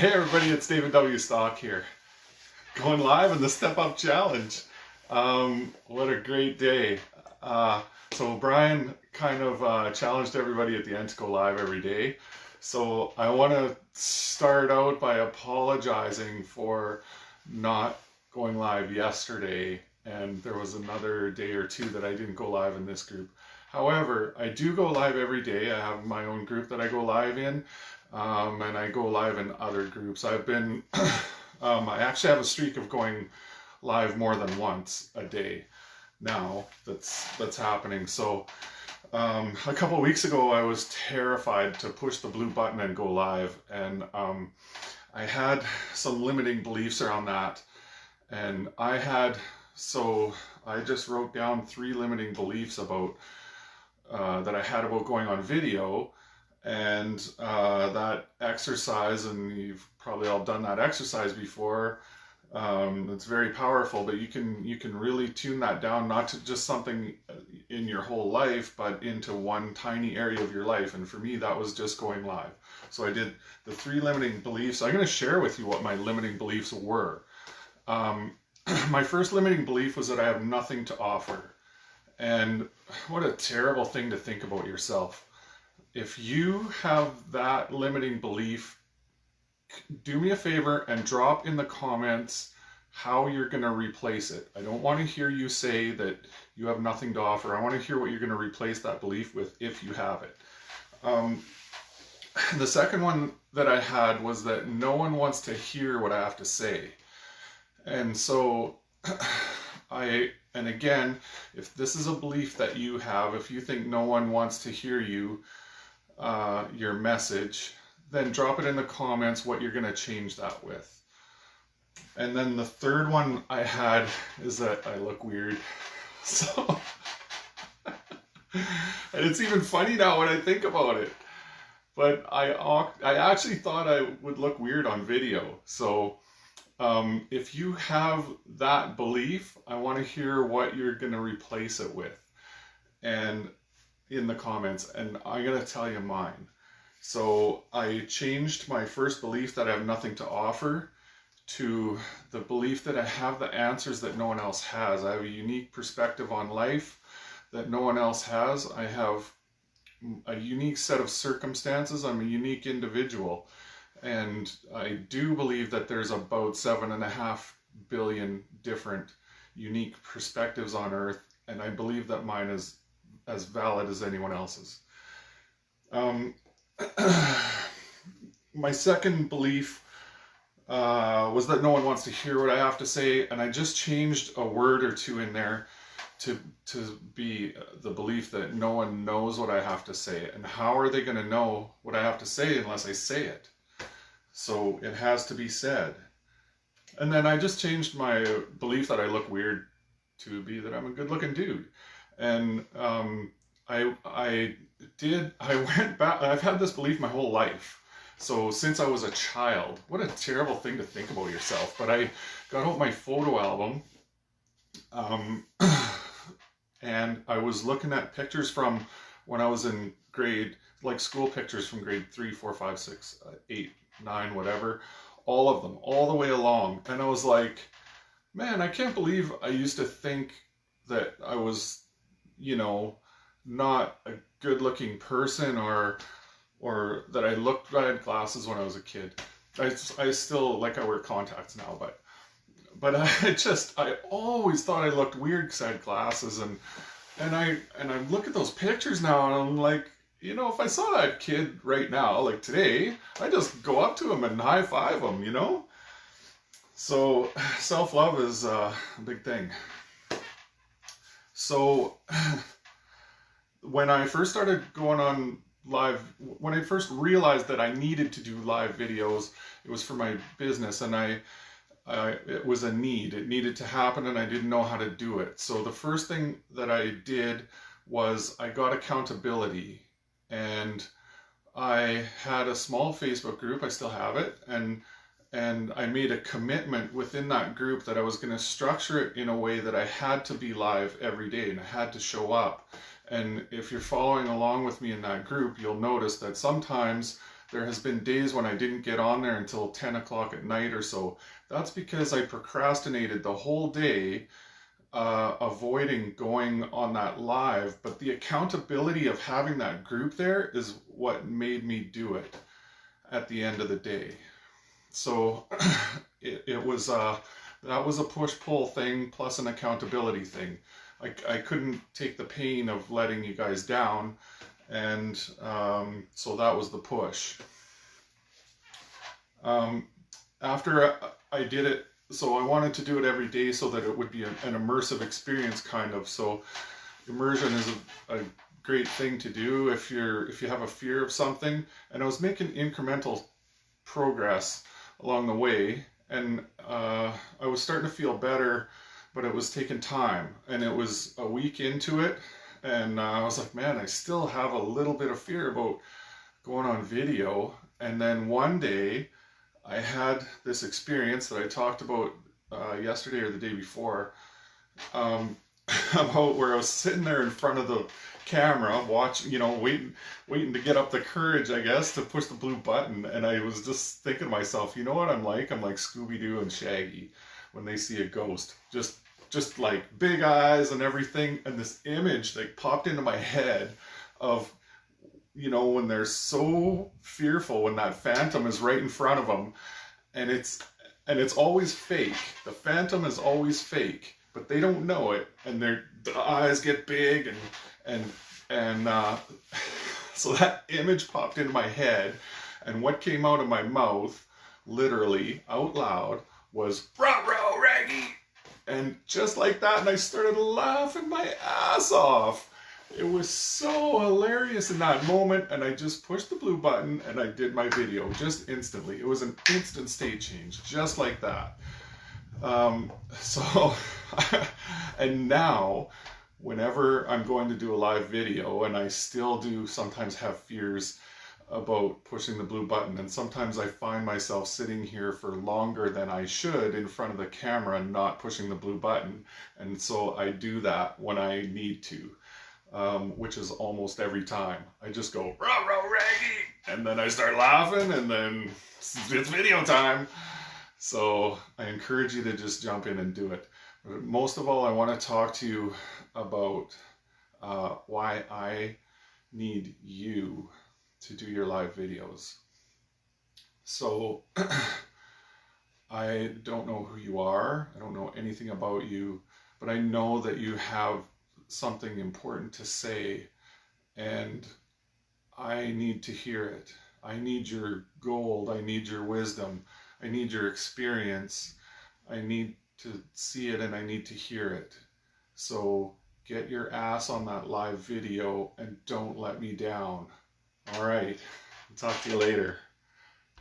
Hey everybody, it's David W. Stock here. Going live in the Step Up Challenge. What a great day. So Brian kind of challenged everybody at the end to go live every day. So I want to start out by apologizing for not going live yesterday, and there was another day or two that I didn't go live in this group. However, I do go live every day. I have my own group that I go live in, and I go live in other groups. I've been, I actually have a streak of going live more than once a day now. That's happening. So a couple of weeks ago, I was terrified to push the blue button and go live, and I had some limiting beliefs around that, and I just wrote down 3 limiting beliefs about that I had about going on video, and that exercise, and you've probably all done that exercise before. It's very powerful, but you can really tune that down, not to just something in your whole life, but into one tiny area of your life. And for me, that was just going live. So I did the 3 limiting beliefs. I'm going to share with you what my limiting beliefs were. My first limiting belief was that I have nothing to offer. And what a terrible thing to think about yourself. If you have that limiting belief, do me a favor and drop in the comments how you're going to replace it. I don't want to hear you say that you have nothing to offer. I want to hear what you're going to replace that belief with if you have it. The second one that I had was that no one wants to hear what I have to say. And so and again, if this is a belief that you have, if you think no one wants to hear you, your message, then drop it in the comments what you're going to change that with. And then the third one I had is that I look weird. So and it's even funny now when I think about it. But I actually thought I would look weird on video. So if you have that belief, I want to hear what you're going to replace it with, and in the comments, and I'm going to tell you mine. So I changed my first belief that I have nothing to offer to the belief that I have the answers that no one else has. I have a unique perspective on life that no one else has. I have a unique set of circumstances. I'm a unique individual. And I do believe that there's about 7.5 billion different unique perspectives on Earth, and I believe that mine is as valid as anyone else's. My second belief was that no one wants to hear what I have to say, and I just changed a word or two in there to be the belief that no one knows what I have to say. And how are they going to know what I have to say unless I say it? So it has to be said. And then I just changed my belief that I look weird to be that I'm a good-looking dude. And I went back. I've had this belief my whole life. So since I was a child, what a terrible thing to think about yourself. But I got out my photo album, and I was looking at pictures from when I was in like school pictures from grade 3, 4, 5, 6, 8, 9, whatever, all of them, all the way along. And I was like, man, I can't believe I used to think that I was, not a good-looking person, or that I I had glasses when I was a kid. I still, like, I wear contacts now, but I always thought I looked weird because I had glasses, and I look at those pictures now, and I'm like, if I saw that kid right now, like today, I just go up to him and high five him, So self-love is a big thing. So when I first started going on live, when I first realized that I needed to do live videos, it was for my business, and it was a need. It needed to happen, and I didn't know how to do it. So the first thing that I did was I got accountability. And I had a small Facebook group, I still have it, and I made a commitment within that group that I was going to structure it in a way that I had to be live every day, and I had to show up. And if you're following along with me in that group, you'll notice that sometimes There has been days when I didn't get on there until 10 o'clock at night or so. That's because I procrastinated the whole day, avoiding going on that live. But the accountability of having that group there is what made me do it at the end of the day. So it was that was a push-pull thing plus an accountability thing. I couldn't take the pain of letting you guys down, and so that was the push. After I did it, so I wanted to do it every day so that it would be an immersive experience, kind of. So immersion is a great thing to do if you have a fear of something. And I was making incremental progress along the way, and I was starting to feel better, but it was taking time, and it was a week into it, and I was like, man, I still have a little bit of fear about going on video. And then one day I had this experience that I talked about yesterday or the day before, about where I was sitting there in front of the camera, watching, waiting to get up the courage, I guess, to push the blue button. And I was just thinking to myself, you know what I'm like? I'm like Scooby-Doo and Shaggy when they see a ghost. Just like big eyes and everything. And this image like popped into my head of, when they're so fearful when that phantom is right in front of them, and it's always fake. The phantom is always fake, but they don't know it, and the eyes get big, and so that image popped into my head, and what came out of my mouth, literally out loud, was "Ruh-roh, Raggy," and just like that, and I started laughing my ass off. It was so hilarious in that moment, and I just pushed the blue button and I did my video just instantly. It was an instant state change, just like that. So, and now, whenever I'm going to do a live video, and I still do sometimes have fears about pushing the blue button, and sometimes I find myself sitting here for longer than I should in front of the camera not pushing the blue button, and so I do that when I need to. Which is almost every time. I just go, "Ruh-roh, Raggy," and then I start laughing, and then it's video time. So I encourage you to just jump in and do it. But most of all, I want to talk to you about why I need you to do your live videos. So I don't know who you are. I don't know anything about you, but I know that you have something important to say, and I need to hear it. I need your gold. I need your wisdom. I need your experience. I need to see it, and I need to hear it. So get your ass on that live video and don't let me down. All right. Talk to you later.